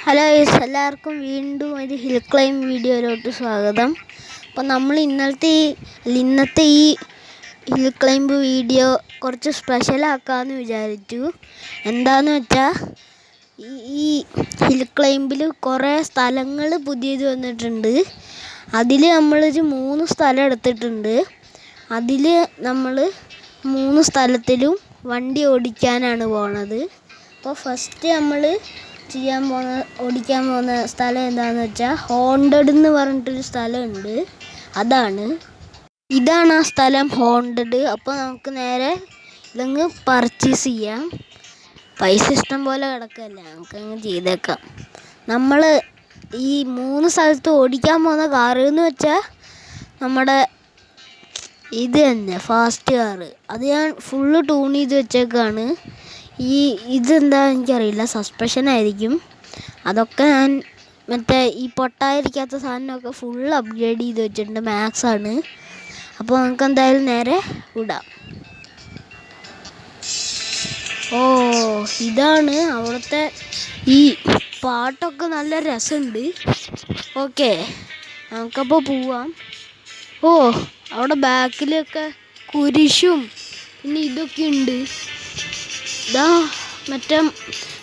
Hello എല്ലാവർക്കും വീണ്ടും ഒരു ഹിൽ ക്ലൈം വീഡിയോയിലോട്ട് സ്വാഗതം. അപ്പോൾ നമ്മൾ ഇന്നത്തെ ഈ ഹിൽ ക്ലൈംബ് വീഡിയോ കുറച്ച് സ്പെഷ്യലാക്കാമെന്ന് വിചാരിച്ചു. എന്താണെന്ന് വെച്ചാൽ ഈ ഹിൽ ക്ലൈംബിൽ കുറേ സ്ഥലങ്ങൾ പുതിയത് വന്നിട്ടുണ്ട്. അതിൽ നമ്മളൊരു 3 സ്ഥലം എടുത്തിട്ടുണ്ട്. അതിൽ നമ്മൾ 3 സ്ഥലത്തിലും വണ്ടി ഓടിക്കാനാണ് പോണത്. അപ്പോൾ ഫസ്റ്റ് നമ്മൾ ഓടിക്കാൻ പോകുന്ന സ്ഥലം എന്താണെന്ന് വെച്ചാൽ ഹോണ്ടഡ് എന്ന് പറഞ്ഞിട്ടൊരു സ്ഥലമുണ്ട്. ഇതാണ് ആ സ്ഥലം, ഹോണ്ടഡ്. അപ്പോൾ നമുക്ക് നേരെ ഇതങ്ങ് പർച്ചേസ് ചെയ്യാം. പൈസ ഇഷ്ടം പോലെ കിടക്കല്ലേ, നമുക്കങ്ങ് ചെയ്തേക്കാം. നമ്മൾ ഈ 3 സ്ഥലത്ത് ഓടിക്കാൻ പോകുന്ന കാറ് എന്ന് വെച്ചാൽ നമ്മുടെ ഇത് തന്നെ, ഫാസ്റ്റ് കാറ്. അത് ഞാൻ ഫുള്ള് ട്യൂൺ ചെയ്ത് വെച്ചേക്കാണ്. ഇതെന്താ എനിക്കറിയില്ല, സസ്പെൻഷൻ ആയിരിക്കും. അതൊക്കെ ഞാൻ ഈ പൊട്ടായിരിക്കാത്ത സാധനമൊക്കെ ഫുൾ അപ്ഗ്രേഡ് ചെയ്ത് വെച്ചിട്ടുണ്ട്, മാക്സ് ആണ്. അപ്പോൾ നമുക്ക് എന്തായാലും നേരെ വിടാം. ഇതാണ് അവിടുത്തെ ഈ പാട്ടൊക്കെ നല്ല രസമുണ്ട്. ഓക്കെ, നമുക്കപ്പോൾ പോവാം. അവിടെ ബാക്കിലൊക്കെ കുരിശും പിന്നെ ഇതൊക്കെ ഉണ്ട്. മറ്റേ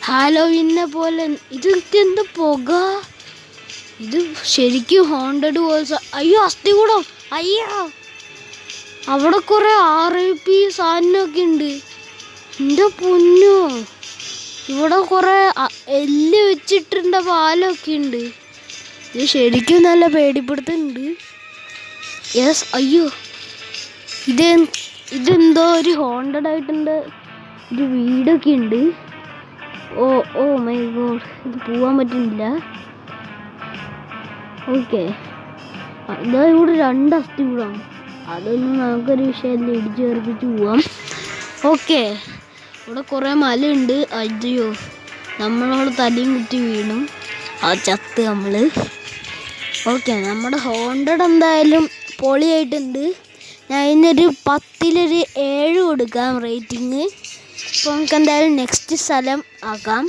ഹാലോവീനെ പോലെ ഇതൊക്കെ എന്ത് പുക! ഇത് ശരിക്കും ഹോണ്ടഡ് പോലെ. അയ്യോ, അസ്ഥികൂടം! അയ്യോ, അവിടെ കുറേ RIP സാധനമൊക്കെ ഉണ്ട്. എൻ്റെ പൊന്നോ, ഇവിടെ കുറേ എല്ല് വെച്ചിട്ടുണ്ട്, പാലൊക്കെ ഉണ്ട്. ഇത് ശരിക്കും നല്ല പേടിപ്പെടുത്തുന്നുണ്ട്. യെസ്, അയ്യോ, ഇതെന്തോ ഒരു ഹോണ്ടഡ് ആയിട്ടുണ്ട്. ഒരു വീടൊക്കെ ഉണ്ട്. ഓ മൈ ഗോഡ്, ഇത് പോവാൻ പറ്റുന്നില്ല. ഓക്കെ, ഇതാ ഇവിടെ 2 അസ്ഥികൂടം. അതൊന്നും നമുക്കൊരു വിഷയമല്ല, ഇടിച്ചു ചേർപ്പിച്ച് പോവാം. ഓക്കെ, ഇവിടെ കുറേ മലയുണ്ട്. അയ്യോ, നമ്മളവിടെ തലയും കുത്തി വീണു, ചത്ത് നമ്മൾ. ഓക്കെ, നമ്മുടെ ഹോണ്ടഡ് എന്തായാലും പൊളിയായിട്ടുണ്ട്. ഞാൻ ഇതിനൊരു 10-ൽ 7 കൊടുക്കാം റേറ്റിംഗ്. അപ്പോൾ നമുക്ക് എന്തായാലും നെക്സ്റ്റ് സ്ഥലം ആക്കാം.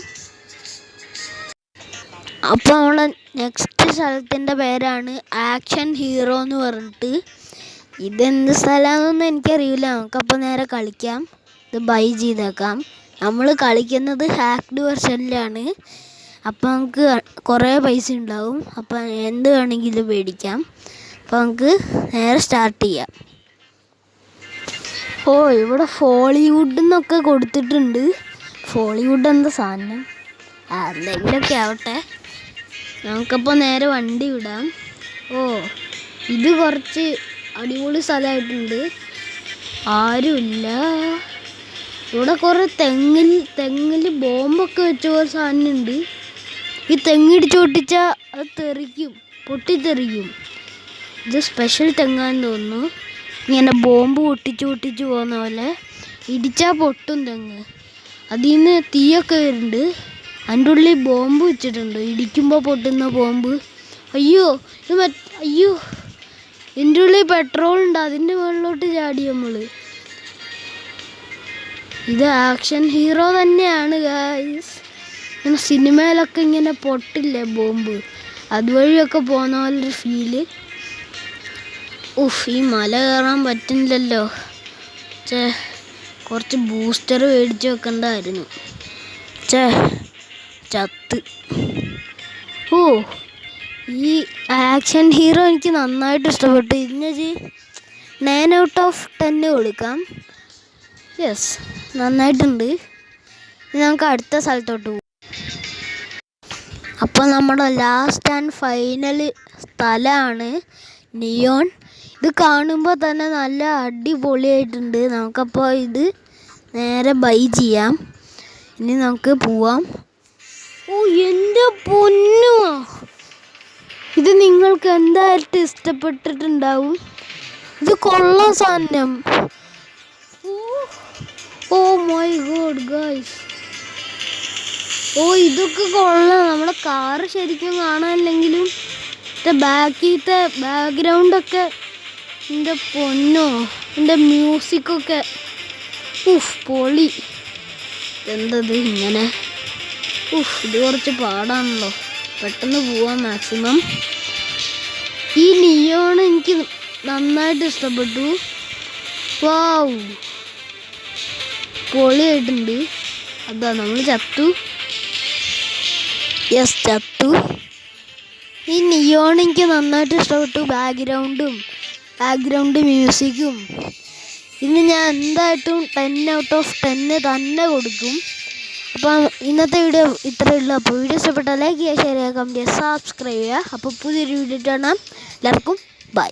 അപ്പോൾ നമ്മളെ നെക്സ്റ്റ് സ്ഥലത്തിൻ്റെ പേരാണ് ആക്ഷൻ ഹീറോ എന്ന് പറഞ്ഞിട്ട്. ഇതെന്ത് സ്ഥലമാണെന്നൊന്നും എനിക്കറിയില്ല. നമുക്കപ്പോൾ നേരെ കളിക്കാം. ഇത് ബൈ ചെയ്തേക്കാം. നമ്മൾ കളിക്കുന്നത് ഹാക്ക്ഡ് വെർഷനിലാണ്. അപ്പോൾ നമുക്ക് കുറേ പൈസ ഉണ്ടാവും. അപ്പോൾ എന്ത് വേണമെങ്കിലും മേടിക്കാം. അപ്പോൾ നമുക്ക് നേരെ സ്റ്റാർട്ട് ചെയ്യാം. ഇവിടെ ഫോളിവുഡ് എന്നൊക്കെ കൊടുത്തിട്ടുണ്ട്. ഫോളിവുഡ് എന്താ സാധനം? എന്തെങ്കിലുമൊക്കെ ആവട്ടെ. നമുക്കപ്പോൾ നേരെ വണ്ടി വിടാം. ഇത് കുറച്ച് അടിപൊളി സ്ഥലമായിട്ടുണ്ട്. ആരുമില്ല. ഇവിടെ കുറേ തെങ്ങിൽ ബോംബൊക്കെ വെച്ച പോലെ സാധനമുണ്ട്. ഈ തെങ്ങിടിച്ച് പൊട്ടിച്ചാൽ അത് തെറിക്കും, പൊട്ടിത്തെറിക്കും. ഇത് സ്പെഷ്യൽ തെങ്ങാന്ന് തോന്നുന്നു. ഇങ്ങനെ ബോംബ് പൊട്ടിച്ച് പോകുന്ന പോലെ ഇടിച്ചാൽ പൊട്ടും തെങ്ങ്. അതിൽ നിന്ന് തീയൊക്കെ വരുന്നുണ്ട്. അതിൻ്റെ ഉള്ളിൽ ബോംബ് വെച്ചിട്ടുണ്ട്, ഇടിക്കുമ്പോൾ പൊട്ടുന്ന ബോംബ്. അയ്യോ, ഇതിൻ്റെ ഉള്ളിൽ പെട്രോൾ ഉണ്ട്. അതിൻ്റെ മുകളിലോട്ട് ചാടി നമ്മൾ. ഇത് ആക്ഷൻ ഹീറോ തന്നെയാണ് ഗായ്സ്. ഇങ്ങനെ സിനിമയിലൊക്കെ ഇങ്ങനെ പൊട്ടില്ലേ ബോംബ്, അതുവഴിയൊക്കെ പോകുന്ന പോലൊരു ഫീല്. ഈ മല കയറാൻ പറ്റുന്നില്ലല്ലോ. കുറച്ച് ബൂസ്റ്റർ മേടിച്ച് വെക്കണ്ടായിരുന്നു. ചത്ത്. ഈ ആക്ഷൻ ഹീറോ എനിക്ക് നന്നായിട്ട് ഇഷ്ടപ്പെട്ടു. ഇതിനൊരു 9/10 കൊടുക്കാം. യെസ്, നന്നായിട്ടുണ്ട്. ഇനി നമുക്ക് അടുത്ത സ്ഥലത്തോട്ട് പോകും. അപ്പോൾ നമ്മുടെ ലാസ്റ്റ് ആൻഡ് ഫൈനൽ സ്ഥലമാണ് നിയോൺ. ഇത് കാണുമ്പോൾ തന്നെ നല്ല അടിപൊളിയായിട്ടുണ്ട്. നമുക്കപ്പോൾ ഇത് നേരെ ബൈ ചെയ്യാം. ഇനി നമുക്ക് പോവാം. എൻ്റെ പൊന്നോ, ഇത് നിങ്ങൾക്ക് എന്തായിട്ട് ഇഷ്ടപ്പെട്ടിട്ടുണ്ടാവും. ഇത് കൊള്ളാം സാധനം. മൈ ഗോഡ് ഗായ്സ്, ഇതൊക്കെ കൊള്ളാം. നമ്മുടെ കാറ് ശരിക്കും കാണാനില്ലെങ്കിലും ബാക്കിലത്തെ ബാക്ക്ഗ്രൗണ്ടൊക്കെ, എൻ്റെ പൊന്നോ, എൻ്റെ മ്യൂസിക്കൊക്കെ പൊളി. എന്തത് ഇങ്ങനെ? ഇത് കുറച്ച് പാടാണല്ലോ. പെട്ടെന്ന് പോവാം മാക്സിമം. ഈ നിയോൺ എനിക്ക് നന്നായിട്ട് ഇഷ്ടപ്പെട്ടു. വാവ്, പൊളിയായിട്ടുണ്ട്. അതാ നമ്മൾ ചത്തു. യെസ്, ചത്തു. ഈ നിയോൺ എനിക്ക് നന്നായിട്ട് ഇഷ്ടപ്പെട്ടു. ബാക്ക്ഗ്രൗണ്ട് മ്യൂസിക്കും. ഇന്ന് ഞാൻ എന്തായിട്ടും 10 out of 10 തന്നെ കൊടുക്കും. അപ്പം ഇന്നത്തെ വീഡിയോ ഇത്രയേ ഉള്ളൂ. അപ്പോൾ വീഡിയോ ഇഷ്ടപ്പെട്ടാൽ ലൈക്ക് ചെയ്യുക, ഷെയർ ചെയ്യുക, കമൻറ്റ് ചെയ്യുക, സബ്സ്ക്രൈബ് ചെയ്യുക. അപ്പോൾ പുതിയൊരു വീഡിയോ കാണാം. എല്ലാവർക്കും ബൈ.